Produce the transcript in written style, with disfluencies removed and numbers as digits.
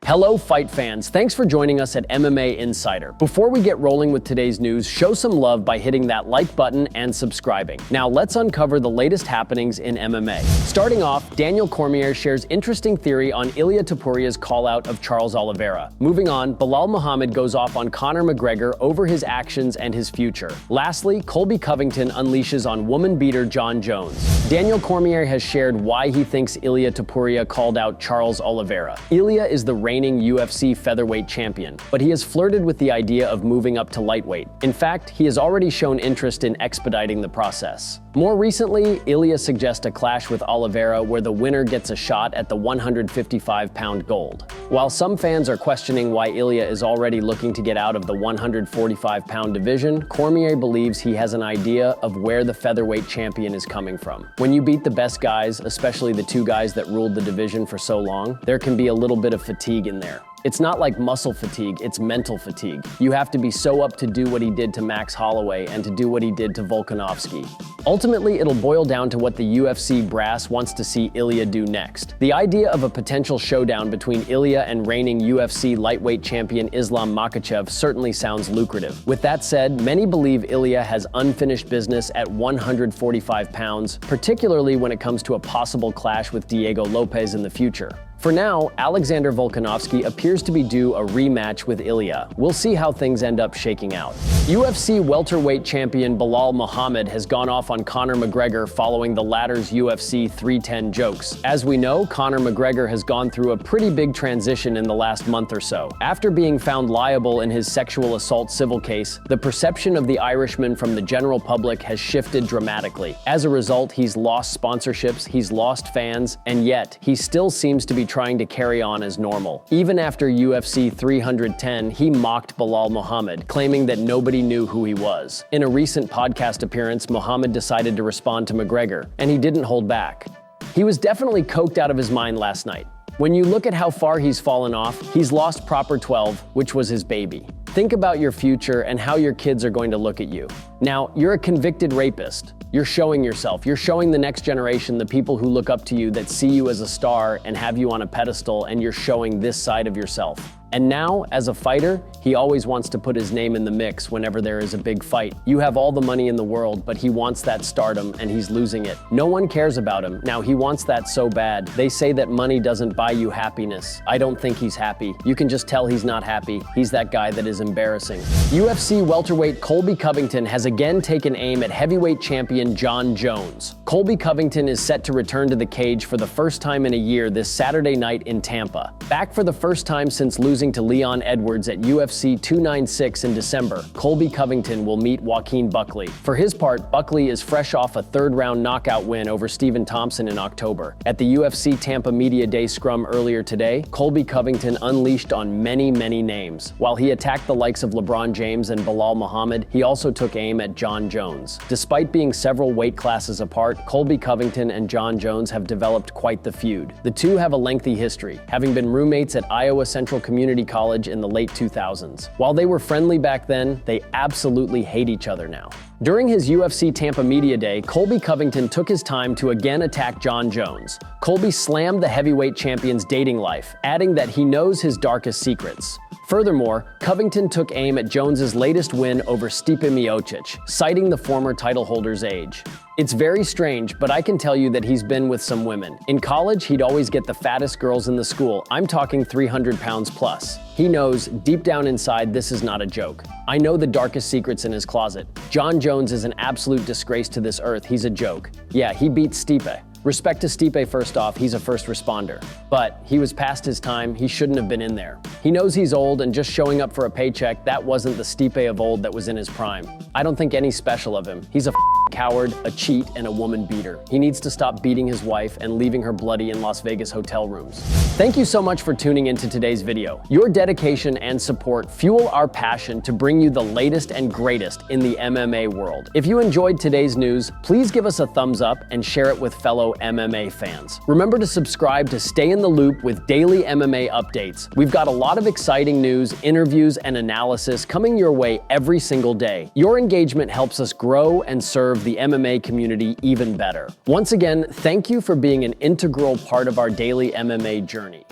Hello, fight fans. Thanks for joining us at MMA Insider. Before we get rolling with today's news, show some love by hitting that like button and subscribing. Now let's uncover the latest happenings in MMA. Starting off, Daniel Cormier shares interesting theory on Ilia Topuria's call-out of Charles Oliveira. Moving on, Belal Muhammad goes off on Conor McGregor over his actions and his future. Lastly, Colby Covington unleashes on woman beater Jon Jones. Daniel Cormier has shared why he thinks Ilia Topuria called out Charles Oliveira. Ilia is the reigning UFC featherweight champion, but he has flirted with the idea of moving up to lightweight. In fact, he has already shown interest in expediting the process. More recently, Ilia suggests a clash with Oliveira where the winner gets a shot at the 155-pound gold. While some fans are questioning why Ilia is already looking to get out of the 145-pound division, Cormier believes he has an idea of where the featherweight champion is coming from. When you beat the best guys, especially the two guys that ruled the division for so long, there can be a little bit of fatigue in there. It's not like muscle fatigue, it's mental fatigue. You have to be so up to do what he did to Max Holloway and to do what he did to Volkanovski. Ultimately, it'll boil down to what the UFC brass wants to see Ilia do next. The idea of a potential showdown between Ilia and reigning UFC lightweight champion Islam Makhachev certainly sounds lucrative. With that said, many believe Ilia has unfinished business at 145 pounds, particularly when it comes to a possible clash with Diego Lopez in the future. For now, Alexander Volkanovski appears to be due a rematch with Ilia. We'll see how things end up shaking out. UFC welterweight champion Belal Muhammad has gone off on Conor McGregor following the latter's UFC 310 jokes. As we know, Conor McGregor has gone through a pretty big transition in the last month or so. After being found liable in his sexual assault civil case, the perception of the Irishman from the general public has shifted dramatically. As a result, he's lost sponsorships, he's lost fans, and yet he still seems to be trying to carry on as normal. Even after UFC 310, he mocked Belal Muhammad, claiming that nobody knew who he was. In a recent podcast appearance, Muhammad decided to respond to McGregor, and he didn't hold back. He was definitely coked out of his mind last night. When you look at how far he's fallen off, he's lost Proper 12, which was his baby. Think about your future and how your kids are going to look at you. Now, you're a convicted rapist. You're showing yourself. You're showing the next generation, the people who look up to you, that see you as a star and have you on a pedestal, and you're showing this side of yourself. And now, as a fighter, he always wants to put his name in the mix whenever there is a big fight. You have all the money in the world, but he wants that stardom and he's losing it. No one cares about him. Now, he wants that so bad. They say that money doesn't buy you happiness. I don't think he's happy. You can just tell he's not happy. He's that guy that is embarrassing. UFC welterweight Colby Covington has again taken aim at heavyweight champion Jon Jones. Colby Covington is set to return to the cage for the first time in a year this Saturday night in Tampa. Back for the first time since losing to Leon Edwards at UFC 296 in December, Colby Covington will meet Joaquin Buckley. For his part, Buckley is fresh off a third-round knockout win over Stephen Thompson in October. At the UFC Tampa Media Day scrum earlier today, Colby Covington unleashed on many names. While he attacked the likes of LeBron James and Belal Muhammad, he also took aim at Jon Jones. Despite being several weight classes apart, Colby Covington and Jon Jones have developed quite the feud. The two have a lengthy history, having been roommates at Iowa Central Community College in the late 2000s. While they were friendly back then, they absolutely hate each other now. During his UFC Tampa Media Day, Colby Covington took his time to again attack Jon Jones. Colby slammed the heavyweight champion's dating life, adding that he knows his darkest secrets. Furthermore, Covington took aim at Jones's latest win over Stipe Miocic, citing the former title holder's age. It's very strange, but I can tell you that he's been with some women. In college, he'd always get the fattest girls in the school. I'm talking 300 pounds plus. He knows, deep down inside, this is not a joke. I know the darkest secrets in his closet. Jon Jones is an absolute disgrace to this earth. He's a joke. Yeah, he beat Stipe. Respect to Stipe first off, he's a first responder. But he was past his time, he shouldn't have been in there. He knows he's old and just showing up for a paycheck, that wasn't the Stipe of old that was in his prime. I don't think any special of him. He's a coward, a cheat, and a woman beater. He needs to stop beating his wife and leaving her bloody in Las Vegas hotel rooms. Thank you so much for tuning into today's video. Your dedication and support fuel our passion to bring you the latest and greatest in the MMA world. If you enjoyed today's news, please give us a thumbs up and share it with fellow MMA fans. Remember to subscribe to stay in the loop with daily MMA updates. We've got a lot of exciting news, interviews, and analysis coming your way every single day. Your engagement helps us grow and serve the MMA community even better. Once again, thank you for being an integral part of our daily MMA journey.